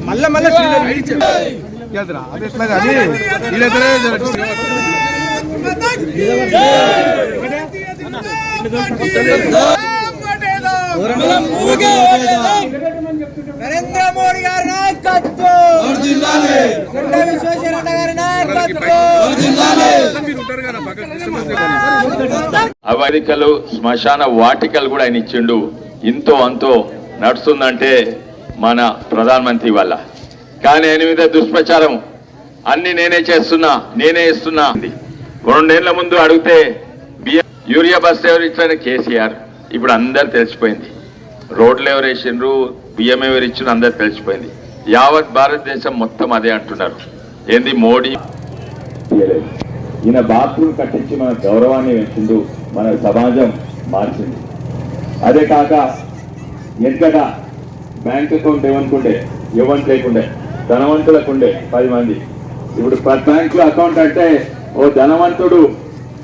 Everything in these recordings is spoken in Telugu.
మళ్ళా మళ్ళా అది ఎట్లా కానీ నరేంద్ర మోడీ గారి నాయకత్వం, విశ్వేశ్వరరెడ్డి గారి అమెరికలు శ్మశాన వాటికలు కూడా ఆయన ఇచ్చిండు. ఇంతో అంతో నడుస్తుందంటే మన ప్రధానమంత్రి వల్ల. కానీ ఆయన మీద దుష్ప్రచారం అన్ని నేనే ఇస్తున్నా. 2 ఏళ్ల ముందు అడిగితే యూరియా బస్ ఎవరు ఇచ్చారని కేసీఆర్. ఇప్పుడు అందరు తెలిసిపోయింది. రోడ్లు ఎవరు వేసిండ్రు, బియ్యం ఎవరు ఇచ్చిన అందరు తెలిసిపోయింది. యావత్ భారతదేశం మొత్తం అదే అంటున్నారు. ఏంది మోడీ ఈయన బాత్రూమ్ కట్టించి మన గౌరవాన్ని పెంచిండు, మన సమాజం మార్చింది. అదే కాక ఎక్కడ బ్యాంక్ అకౌంట్ ఏమనుకుంటే ఎవరు లేకుండే, ధనవంతులకు ఉండే 10 మంది. ఇప్పుడు బ్యాంకులో అకౌంట్ అంటే ఓ ధనవంతుడు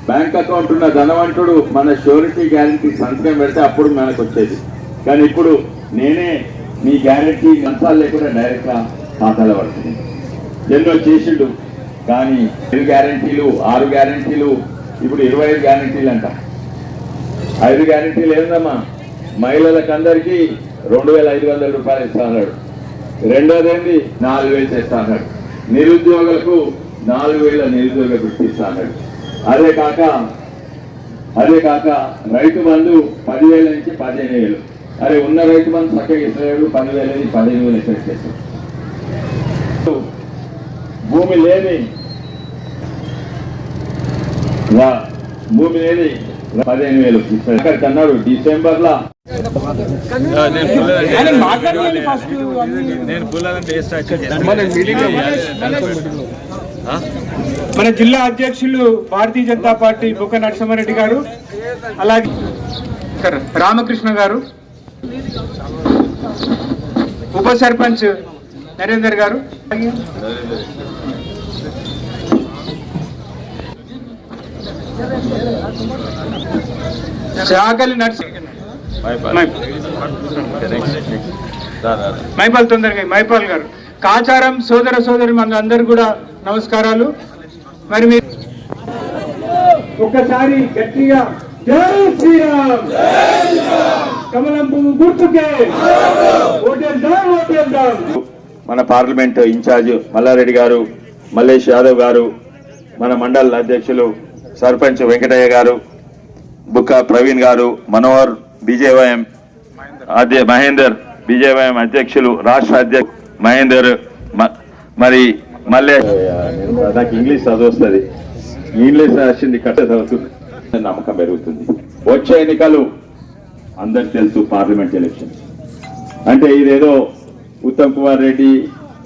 బ్యాంక్ అకౌంట్ ఉన్న ధనవంతుడు మన ష్యూరిటీ గ్యారంటీ సంతకం పెడితే అప్పుడు మనకు వచ్చేది. కానీ ఇప్పుడు నేనే మీ గ్యారంటీ లంచాలు లేకుండా డైరెక్ట్ గా ఖాతాలో పడుతుంది. ఎన్నో చేసిండు. కానీ 7 గ్యారంటీలు 6 గ్యారంటీలు ఇప్పుడు 25 గ్యారంటీలు అంట. 5 గ్యారంటీలు ఏందమ్మా, మహిళలకు అందరికీ 2500 రూపాయలు ఇస్తా అన్నాడు. రెండోది ఏంది 4000 చేస్తా అన్నాడు. నిరుద్యోగులకు 4000 నిరుద్యోగ వృత్తి ఇస్తా అన్నాడు. అదే కాక రైతు బంధు 10,000 నుంచి 15,000. అరే ఉన్న రైతు బంధు చక్కగా ఇస్తలేడు, 10,000 నుంచి 15,000 ఎఫెక్ట్ చేస్తాడు. భూమి లేని 15,000 ఇస్తాడు. అక్కడికి అన్నాడు డిసెంబర్లో. మన జిల్లా అధ్యక్షులు భారతీయ జనతా పార్టీ బొక్క నరసింహారెడ్డి గారు, అలాగే రామకృష్ణ గారు, ఉప సర్పంచ్ నరేందర్ గారు, చాకలి నర్సింగ్ మైపాల్ తొందరగా మైపాల్ గారు, కాచారం సోదరి మన అందరు కూడా నమస్కారాలు. మరి మీరు ఒక్కసారి గట్టిగా జై శ్రీరామ్, కమలం పువ్వు గుర్తుకే ఓటేద్దాం. మన పార్లమెంట్ ఇన్ఛార్జ్ మల్లారెడ్డి గారు, మల్లేష్ యాదవ్ గారు, మన మండల అధ్యక్షులు సర్పంచ్ వెంకటయ్య గారు, బుక్క ప్రవీణ్ గారు, మనోహర్ బీజేవైఎం మహేందర్ బీజేవైఎం అధ్యక్షులు, రాష్ట్ర అధ్యక్షులు మహేందర్, మరి మళ్ళీ నాకు ఇంగ్లీష్ చదువుస్తుంది, ఇంగ్లీష్ రాసింది కట్ట చదువుతుంది, నమ్మకం పెరుగుతుంది. వచ్చే ఎన్నికలు అందరికి తెలుసు, పార్లమెంట్ ఎలక్షన్స్ అంటే ఇదేదో ఉత్తమ్ కుమార్ రెడ్డి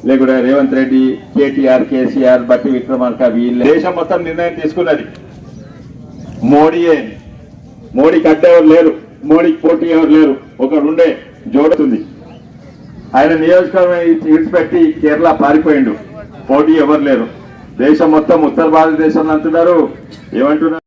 లేకుంటే రేవంత్ రెడ్డి, కేటీఆర్, కేసీఆర్, బట్టి విక్రమార్క వీళ్ళు దేశం మొత్తం నిర్ణయం తీసుకున్నది. మోడీకి అడ్డెవరు లేరు, మోడీకి పోటీ ఎవరు లేరు. ఒకరుండే జోడుతుంది. ఆయన నియోజకవర్గం విడిచిపెట్టి కేరళ పారిపోయిండు. పోటీ ఎవరు లేరు. దేశం మొత్తం ఉత్తర భారతదేశంలో అంటున్నారు. ఏమంటున్నారు?